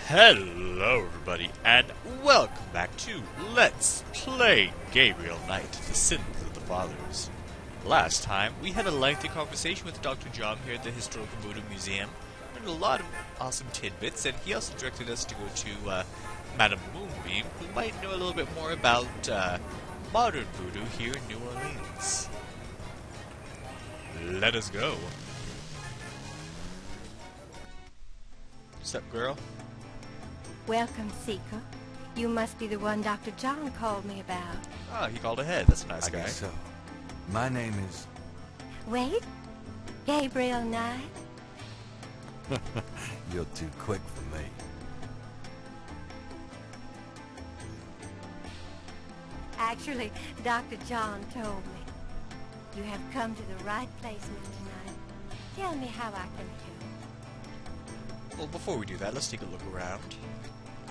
Hello everybody, and welcome back to Let's Play Gabriel Knight, the Sins of the Fathers. Last time, we had a lengthy conversation with Dr. John here at the Historical Voodoo Museum. Learned a lot of awesome tidbits, and he also directed us to go to Madame Moonbeam, who might know a little bit more about modern voodoo here in New Orleans. Let us go. What's up, girl? Welcome, Seeker. You must be the one Dr. John called me about. Ah, he called ahead. That's a nice guy. I guess so. My name is... Wait? Gabriel Knight? You're too quick for me. Actually, Dr. John told me. You have come to the right place, Mr. Knight. Tell me how I can help. Well, before we do that, let's take a look around.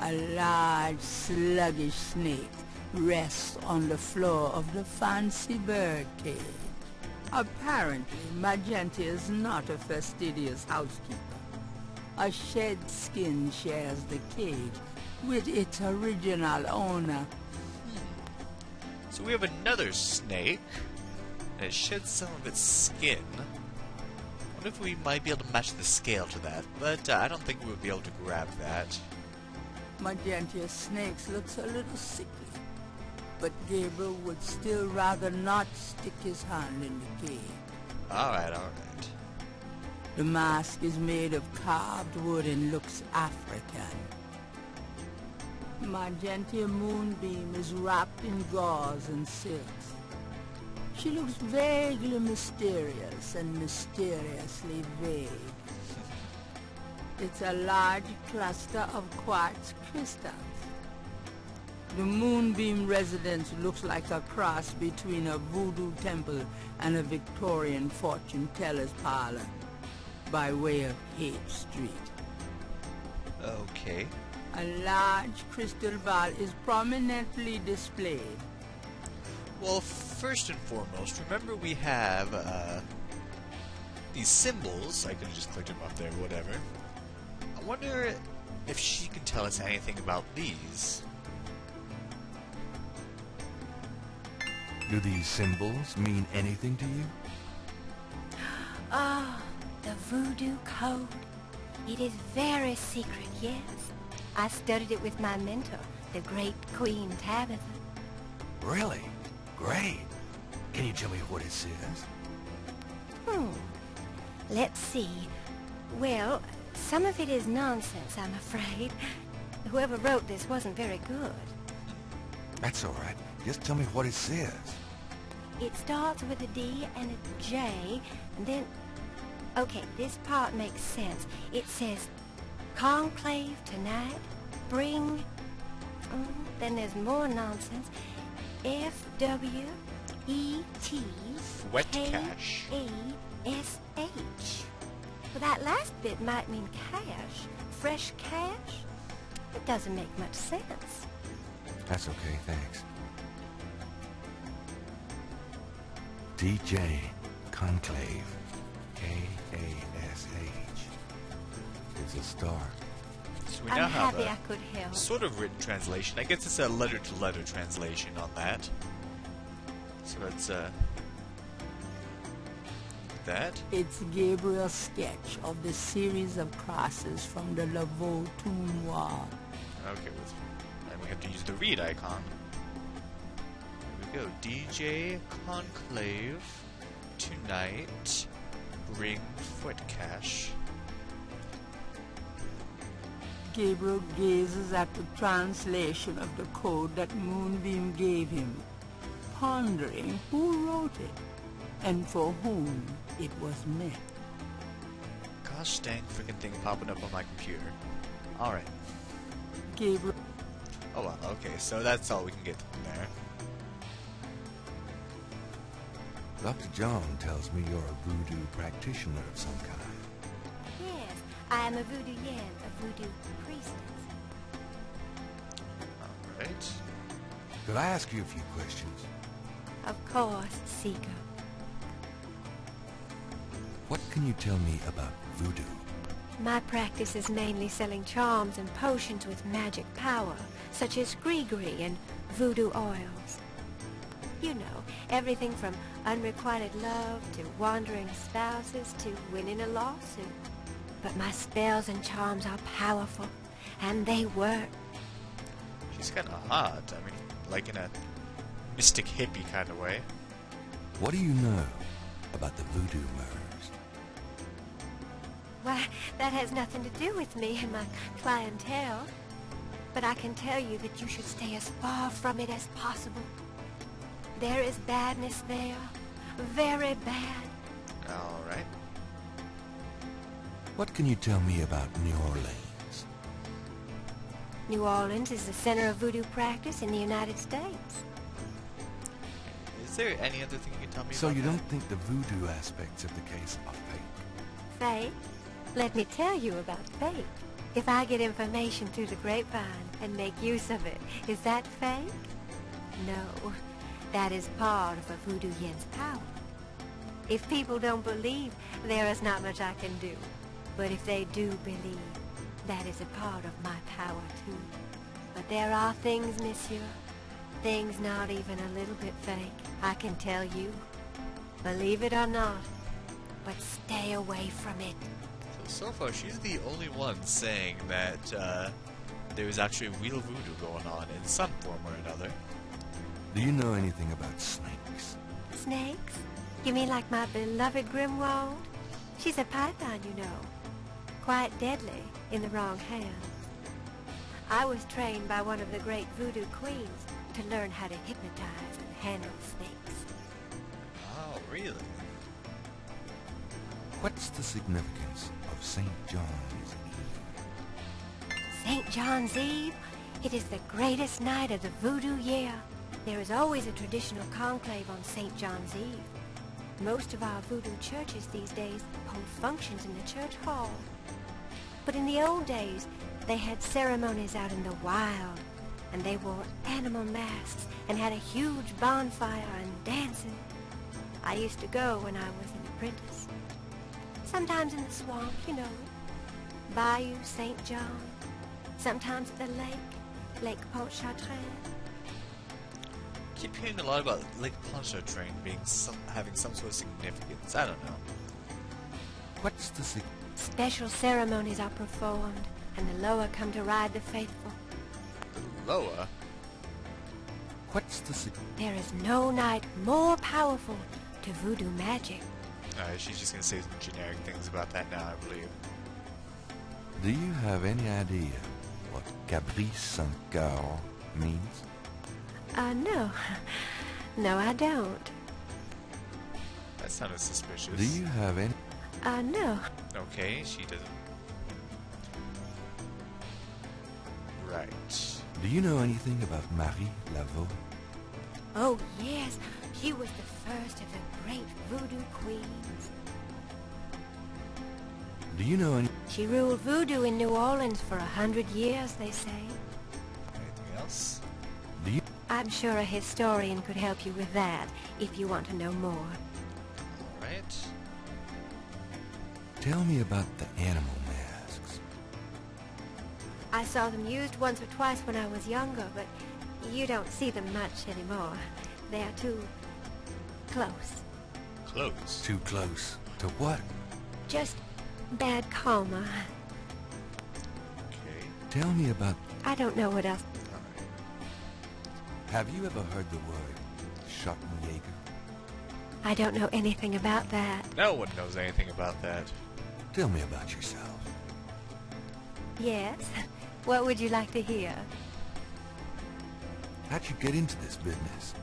A large, sluggish snake rests on the floor of the fancy bird cage. Apparently, Magenta is not a fastidious housekeeper. A shed skin shares the cage with its original owner. So we have another snake, and it sheds some of its skin. I wonder if we might be able to match the scale to that, but I don't think we would be able to grab that. Magenta's snakes looks a little sickly, but Gabriel would still rather not stick his hand in the cage. Alright, alright. The mask is made of carved wood and looks African. Magenta Moonbeam is wrapped in gauze and silks. She looks vaguely mysterious and mysteriously vague. It's a large cluster of quartz crystals. The Moonbeam residence looks like a cross between a voodoo temple and a Victorian fortune teller's parlor, by way of Haight Street. Okay. A large crystal ball is prominently displayed. Well, first and foremost, remember we have these symbols. I could have just clicked them up there, whatever. I wonder if she can tell us anything about these. Do these symbols mean anything to you? Oh, the voodoo code. It is very secret, yes. I studied it with my mentor, the great Queen Tabitha. Really? Great. Can you tell me what it says? Let's see. Well, some of it is nonsense, I'm afraid. Whoever wrote this wasn't very good. That's all right. Just tell me what it says. It starts with a D and a J, and then... Okay, this part makes sense. It says, conclave tonight, bring... then there's more nonsense. F-W-E-T... Wet cash. K-A-S-H. Well, that last bit might mean cash. Fresh cash? It doesn't make much sense. That's okay, thanks. DJ Conclave. K-A-S-H. It's a star. So we I'm now have happy a I could help. sort of written translation. I guess it's a letter-to-letter translation on that. So let's that. It's Gabriel's sketch of the series of crosses from the Laveau tomb wall. Okay, and we have to use the read icon. There we go. DJ Conclave tonight. Bring foot cash. Gabriel gazes at the translation of the code that Moonbeam gave him, pondering who wrote it and for whom it was meant. Gosh dang freaking thing popping up on my computer. Alright. Gabriel... Oh well, okay, so that's all we can get from there. Dr. John tells me you're a voodoo practitioner of some kind. Yes, I am a voodoo yen, a voodoo priestess. Alright. Could I ask you a few questions? Of course, Seeker. What can you tell me about voodoo? My practice is mainly selling charms and potions with magic power, such as gree-gree and voodoo oils. You know, everything from unrequited love to wandering spouses to winning a lawsuit. But my spells and charms are powerful, and they work. She's kind of hot. I mean, like in a mystic hippie kind of way. What do you know about the voodoo murders? Why, that has nothing to do with me and my clientele. But I can tell you that you should stay as far from it as possible. There is badness there. Very bad. Alright. What can you tell me about New Orleans? New Orleans is the center of voodoo practice in the United States. Is there any other thing you can tell me So about you that? don't think the voodoo aspects of the case are fake? Fate? Let me tell you about fate. If I get information through the grapevine and make use of it, is that fake? No. That is part of a voodoo yen's power. If people don't believe, there is not much I can do. But if they do believe, that is a part of my power too. But there are things, monsieur, things not even a little bit fake, I can tell you. Believe it or not, but stay away from it. So far, she's the only one saying that there is actually real voodoo going on in some form or another. Do you know anything about snakes? Snakes? You mean like my beloved Grimwald? She's a python, you know. Quite deadly in the wrong hands. I was trained by one of the great voodoo queens to learn how to hypnotize and handle snakes. Oh, really? What's the significance of St. John's Eve? St. John's Eve? It is the greatest night of the voodoo year. There is always a traditional conclave on St. John's Eve. Most of our voodoo churches these days hold functions in the church hall. But in the old days, they had ceremonies out in the wild, and they wore animal masks and had a huge bonfire and dancing. I used to go when I was an apprentice. Sometimes in the swamp, you know, Bayou St. John. Sometimes at the lake, Lake Pontchartrain. Keep hearing a lot about Lake Pontchartrain being having some sort of significance. I don't know. What's the significance? Special ceremonies are performed, and the Loa come to ride the faithful. The Loa? What's the significance? There is no night more powerful to voodoo magic. She's just gonna say some generic things about that now, I believe. Do you have any idea what Caprice Saint-Cœur means? No. No, I don't. That sounded suspicious. Do you have any? No. Okay, she doesn't. Right. Do you know anything about Marie Laveau? Oh, yes. She was the first of the great voodoo queens. Do you know any? She ruled voodoo in New Orleans for 100 years, they say. Anything else? Do you? I'm sure a historian could help you with that, if you want to know more. Alright. Tell me about the animal masks. I saw them used once or twice when I was younger, but you don't see them much anymore. They are too close. Close. Too close to what? Just bad karma. Okay. Tell me about. I don't know what else. Alright. Have you ever heard the word Schottenjäger? I don't know anything about that. No one knows anything about that. Tell me about yourself. Yes? What would you like to hear? How'd you get into this business?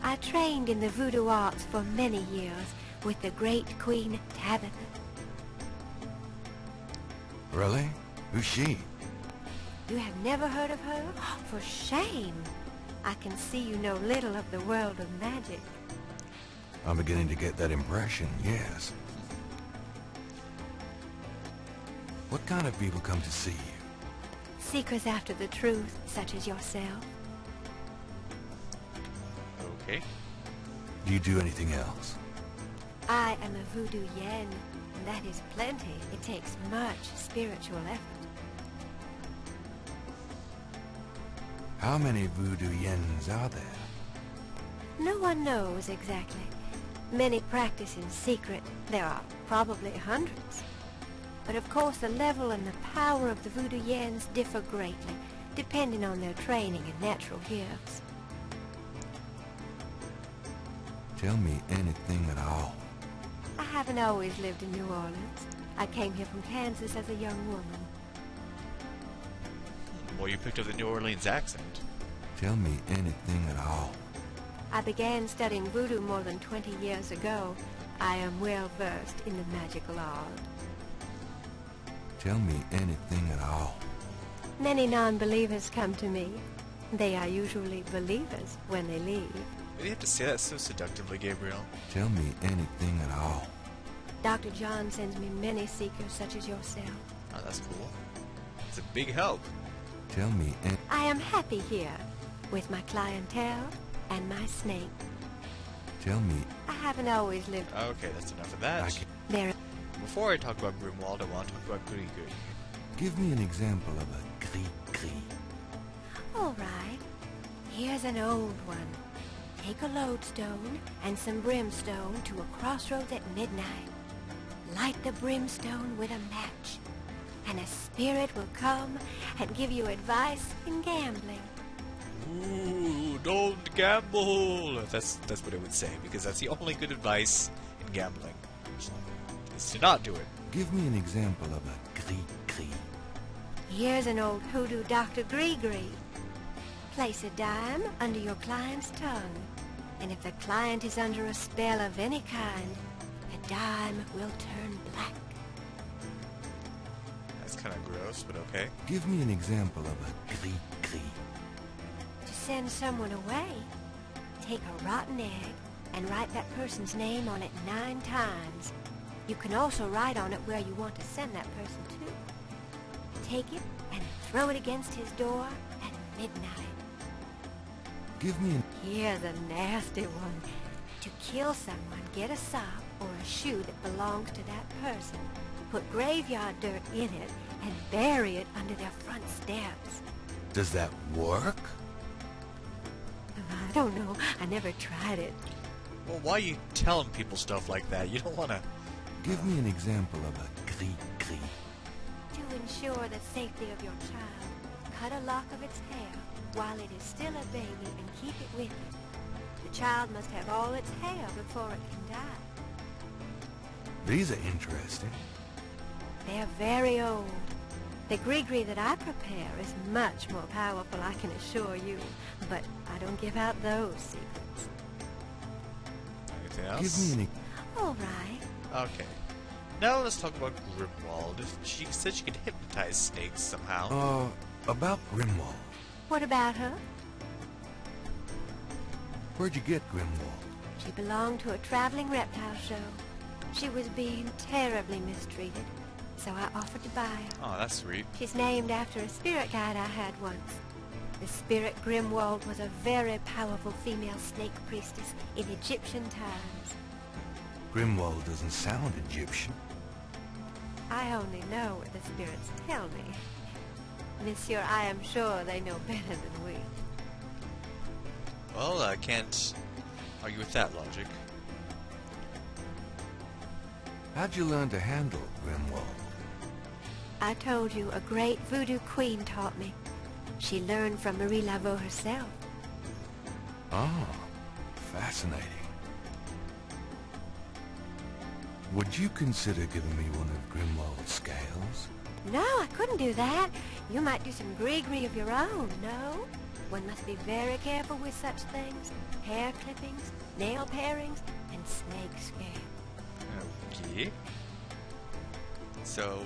I trained in the voodoo arts for many years with the great Queen Tabitha. Really? Who's she? You have never heard of her? For shame! I can see you know little of the world of magic. I'm beginning to get that impression, yes. What kind of people come to see you? Seekers after the truth, such as yourself. Okay. Do you do anything else? I am a voodoo yen, and that is plenty. It takes much spiritual effort. How many voodoo yens are there? No one knows exactly. Many practice in secret. There are probably hundreds. But of course the level and the power of the voodoo yens differ greatly, depending on their training and natural gifts. Tell me anything at all. I haven't always lived in New Orleans. I came here from Kansas as a young woman. Well, you picked up the New Orleans accent. Tell me anything at all. I began studying voodoo more than 20 years ago. I am well versed in the magical art. Tell me anything at all. Many non-believers come to me. They are usually believers when they leave. Why do you have to say that so seductively, Gabriel? Tell me anything at all. Dr. John sends me many seekers such as yourself. Oh, that's cool. It's a big help. Tell me I am happy here with my clientele and my snake. Tell me. I haven't always lived Okay, that's enough of that. there. Before I talk about Grimwald, I want to talk about Grigri. Give me an example of a gris-gris. All right. Here's an old one. Take a lodestone and some brimstone to a crossroads at midnight. Light the brimstone with a match, and a spirit will come and give you advice in gambling. Ooh, don't gamble! That's what it would say, because that's the only good advice in gambling. Is to not do it. Give me an example of a gris-gris. Here's an old hoodoo Dr. Gree-Gree. Place a dime under your client's tongue, and if the client is under a spell of any kind, the dime will turn black. That's kind of gross, but okay. Give me an example of a gris-gris. To send someone away, take a rotten egg and write that person's name on it 9 times. You can also write on it where you want to send that person to. Take it and throw it against his door at midnight. Give me an... Here's a nasty one. To kill someone, get a sock or a shoe that belongs to that person. Put graveyard dirt in it and bury it under their front steps. Does that work? I don't know. I never tried it. Well, why are you telling people stuff like that? You don't want to... Give me an example of a gris-gris. To ensure the safety of your child, cut a lock of its hair while it is still a baby and keep it with you. The child must have all its hair before it can die. These are interesting. They're very old. The gree-gree that I prepare is much more powerful, I can assure you, but I don't give out those secrets. Anything else? Give me an... All right. Okay. Now let's talk about Grimwald. She said she could hypnotize snakes somehow. About Grimwald. What about her? Where'd you get Grimwald? She belonged to a traveling reptile show. She was being terribly mistreated, so I offered to buy her. Oh, that's sweet. She's named after a spirit guide I had once. The spirit Grimwald was a very powerful female snake priestess in Egyptian times. Grimwald doesn't sound Egyptian. I only know what the spirits tell me. Monsieur, I am sure they know better than we. Well, I can't argue with that logic. How'd you learn to handle Grimwald? I told you a great voodoo queen taught me. She learned from Marie Laveau herself. Ah, fascinating. Would you consider giving me one of Grimwald's scales? No, I couldn't do that. You might do some gree-gree of your own, no? One must be very careful with such things. Hair clippings, nail parings, and snake scale. Okay. So,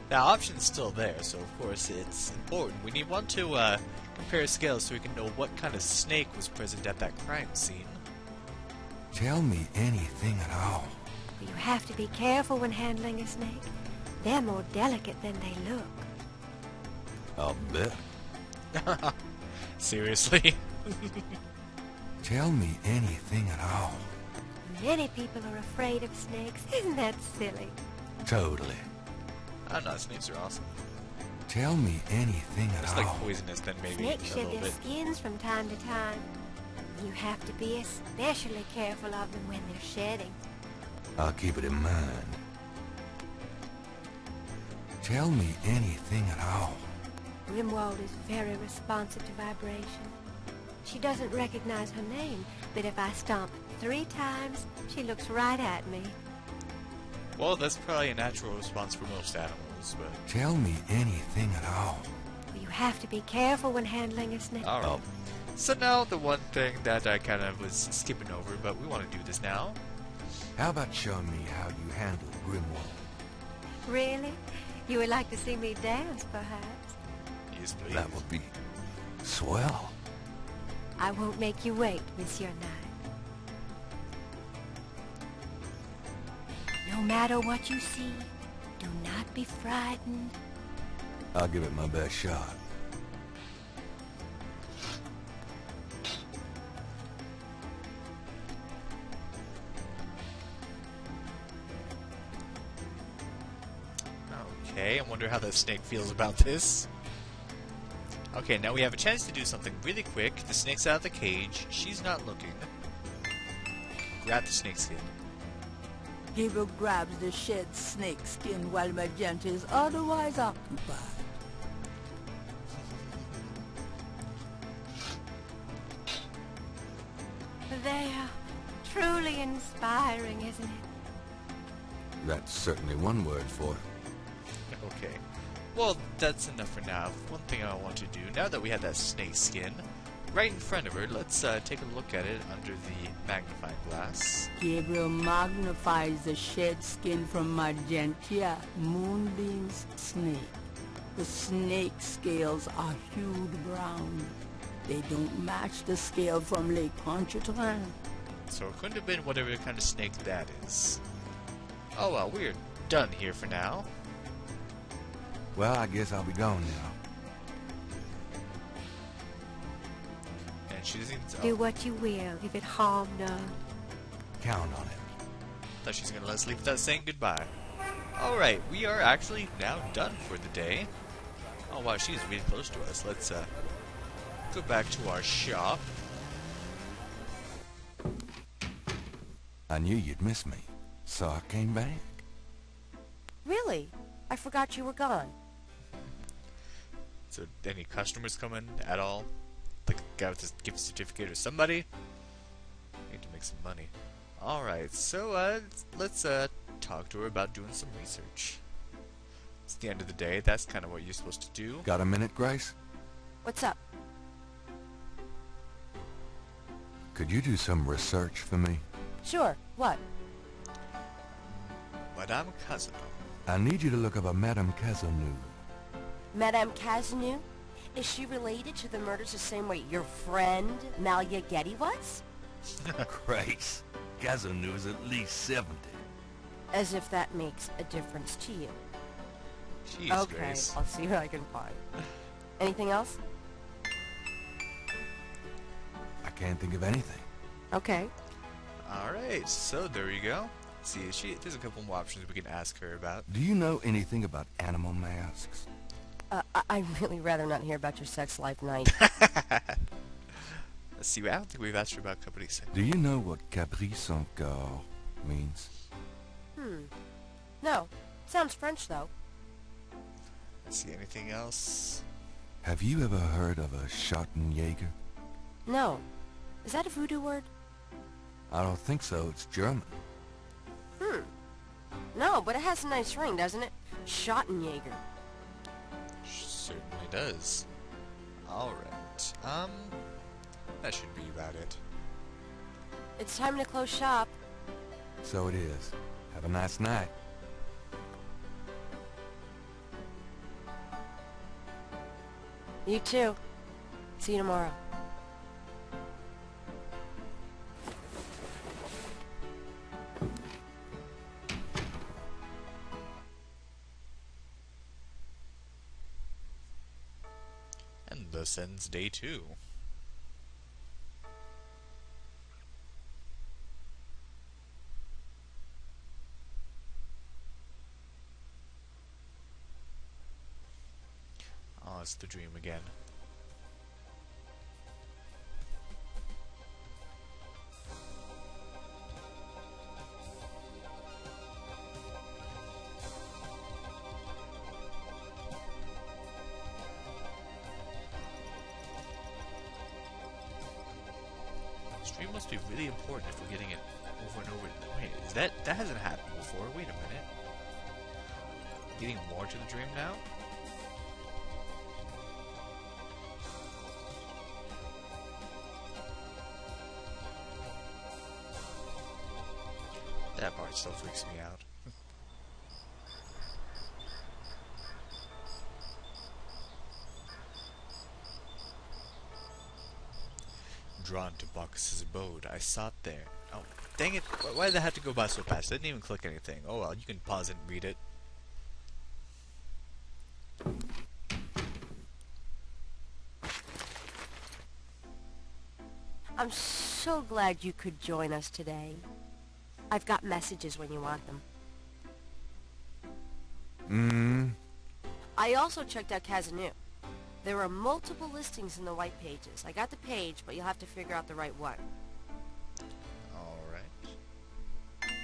the option's still there, so of course it's important. We need one to compare scales so we can know what kind of snake was present at that crime scene. Tell me anything at all. You have to be careful when handling a snake. They're more delicate than they look. I'll bet. Seriously? Tell me anything at all. Many people are afraid of snakes. Isn't that silly? Totally. I don't know, snakes are awesome. Tell me anything at It's all. like poisonous, then maybe Snakes a shed little their bit. skins from time to time. You have to be especially careful of them when they're shedding. I'll keep it in mind. Tell me anything at all. Grimwald is very responsive to vibration. She doesn't recognize her name, but if I stomp 3 times, she looks right at me. Well, that's probably a natural response for most animals, but... Tell me anything at all. You have to be careful when handling a snake. Alright. So now the one thing that I kind of was skipping over, but we want to do this now. How about showing me how you handle Grimwald? Really? You would like to see me dance, perhaps? Yes, please. That would be swell. I won't make you wait, Monsieur Knight. No matter what you see, do not be frightened. I'll give it my best shot. Okay, I wonder how that snake feels about this. Okay, now we have a chance to do something really quick. The snake's out of the cage. She's not looking. Grab the snake skin. Gabriel grabs the shed snake skin while Magenta is otherwise occupied. They are truly inspiring, isn't it? That's certainly one word for it. Okay. Well, that's enough for now. One thing I want to do, now that we have that snake skin right in front of her, let's take a look at it under the magnifying glass. Gabriel magnifies the shed skin from Magenta, Moonbeam's snake. The snake scales are hued brown. They don't match the scale from Lake Pontchartrain. So it couldn't have been whatever kind of snake that is. Oh well, we're done here for now. Well, I guess I'll be gone now. And she doesn't... Do what you will, if it harm none. Count on it. Thought she's gonna let us leave without saying goodbye. Alright, we are actually now done for the day. Oh wow, she's really close to us. Let's go back to our shop. I knew you'd miss me, so I came back. Really? I forgot you were gone. So any customers coming at all? Like a guy with this gift certificate or somebody? Need to make some money. Alright, so let's talk to her about doing some research. It's the end of the day, that's kind of what you're supposed to do. Got a minute, Grace? What's up? Could you do some research for me? Sure. What? Madame Casino. I need you to look up a Madame Cazeneuve. Madame Cazeneuve? Is she related to the murders the same way your friend, Malia Getty, was? Grace, Cazeneuve is at least 70. As if that makes a difference to you. Jeez, Okay, Grace. I'll see what I can find. Anything else? I can't think of anything. Okay. Alright, so there you go. See, there's a couple more options we can ask her about. Do you know anything about animal masks? I'd really rather not hear about your sex life, Knight. Let's see, I don't think we've asked her about companies. Do you know what caprice encore means? No. Sounds French, though. Let's see, anything else? Have you ever heard of a Schottenjäger? No. Is that a voodoo word? I don't think so. It's German. No, but it has a nice ring, doesn't it? Schottenjäger. Certainly does. Alright, that should be about it. It's time to close shop. So it is. Have a nice night. You too. See you tomorrow. And thus ends day 2. wants to dream again. Stream must be really important if we're getting it over and over. Wait, is that hasn't happened before? Wait a minute. Getting more to the dream now? That part still freaks me out. Drawn to Bacchus's abode, I sought there. Oh, dang it! Why did I have to go by so fast? I didn't even click anything. Oh well, you can pause it and read it. I'm so glad you could join us today. I've got messages when you want them. I also checked out Kazanu. There are multiple listings in the white pages. I got the page, but you'll have to figure out the right one. Alright.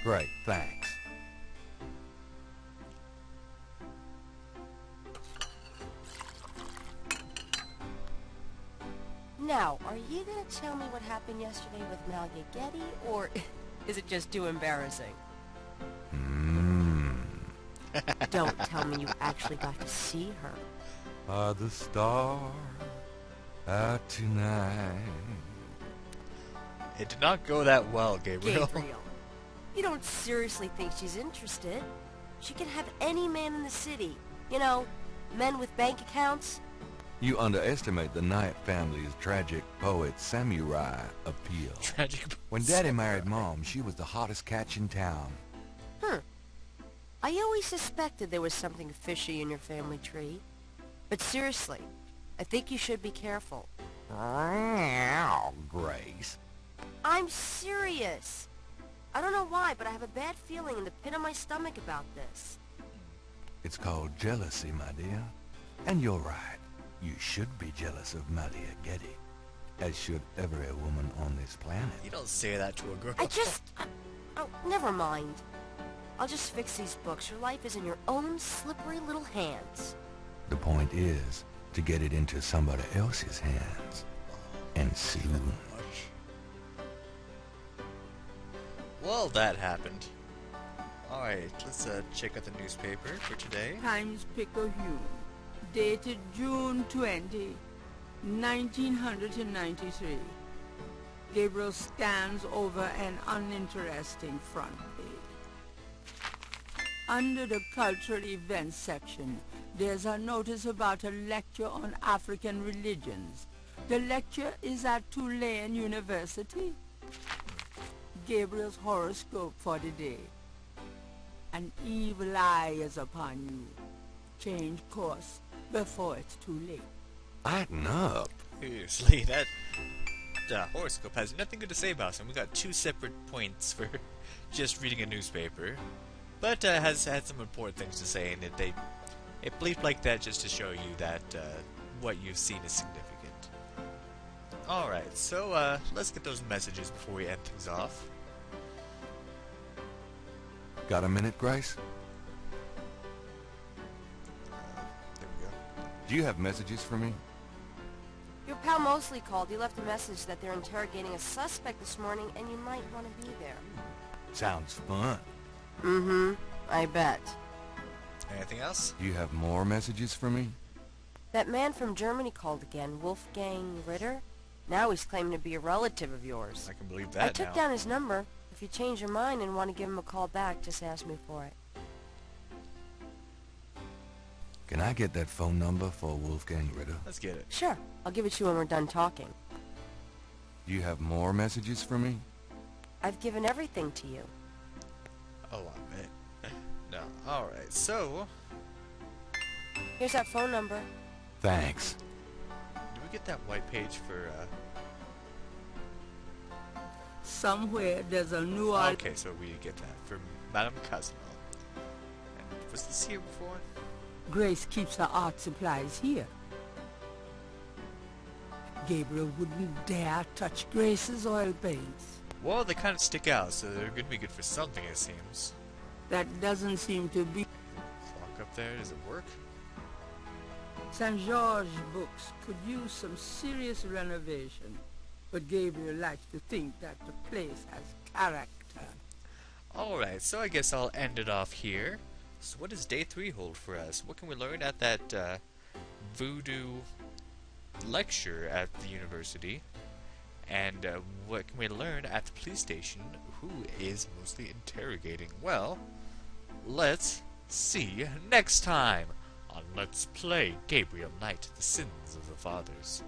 Great, thanks. Now, are you gonna tell me what happened yesterday with Malia Getty, or is it just too embarrassing? Don't tell me you actually got to see her. Are the stars out tonight? It did not go that well, Gabriel. Gabriel, you don't seriously think she's interested? She can have any man in the city. You know, men with bank accounts. You underestimate the Knight family's tragic poet samurai appeal. Tragic. When Daddy married Mom, she was the hottest catch in town. I always suspected there was something fishy in your family tree. But seriously, I think you should be careful. Grace. I'm serious. I don't know why, but I have a bad feeling in the pit of my stomach about this. It's called jealousy, my dear. And you're right. You should be jealous of Malia Getty, as should every woman on this planet. You don't say that to a girl. Oh, never mind. I'll just fix these books. Your life is in your own slippery little hands. The point is to get it into somebody else's hands. And soon. Well, that happened. Alright, let's check out the newspaper for today. Times-Picayune, dated June 20, 1993. Gabriel scans over an uninteresting front page. Under the cultural events section, there's a notice about a lecture on African religions. The lecture is at Tulane University. Gabriel's horoscope for the day. An evil eye is upon you. Change course before it's too late. Lighten up. Seriously, that horoscope has nothing good to say about him. We got 2 separate points for just reading a newspaper. But has had some important things to say, and it bleeped like that just to show you that what you've seen is significant. Alright, so let's get those messages before we end things off. Got a minute, Grace? There we go. Do you have messages for me? Your pal Mosley called. He left a message that they're interrogating a suspect this morning, and you might want to be there. Sounds fun. I bet. Anything else? Do you have more messages for me? That man from Germany called again, Wolfgang Ritter. Now he's claiming to be a relative of yours. I can believe that I took now. down his number. If you change your mind and want to give him a call back, just ask me for it. Can I get that phone number for Wolfgang Ritter? Let's get it. Sure. I'll give it to you when we're done talking. Do you have more messages for me? I've given everything to you. A lot, man. No. Alright, so... Here's that phone number. Thanks. Do we get that white page for, Somewhere there's a new Okay, so we get that for Madame Casino. And was this here before? Grace keeps her art supplies here. Gabriel wouldn't dare touch Grace's oil paints. Well, they kind of stick out, so they're going to be good for something, it seems. That doesn't seem to be... Clock up there, does it work? St. George books could use some serious renovation, but Gabriel likes to think that the place has character. Alright, so I guess I'll end it off here. So what does day 3 hold for us? What can we learn at that voodoo lecture at the university? And what can we learn at the police station? Who is mostly interrogating? Well, let's see next time on Let's Play Gabriel Knight, The Sins of the Fathers.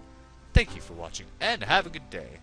Thank you for watching, and have a good day.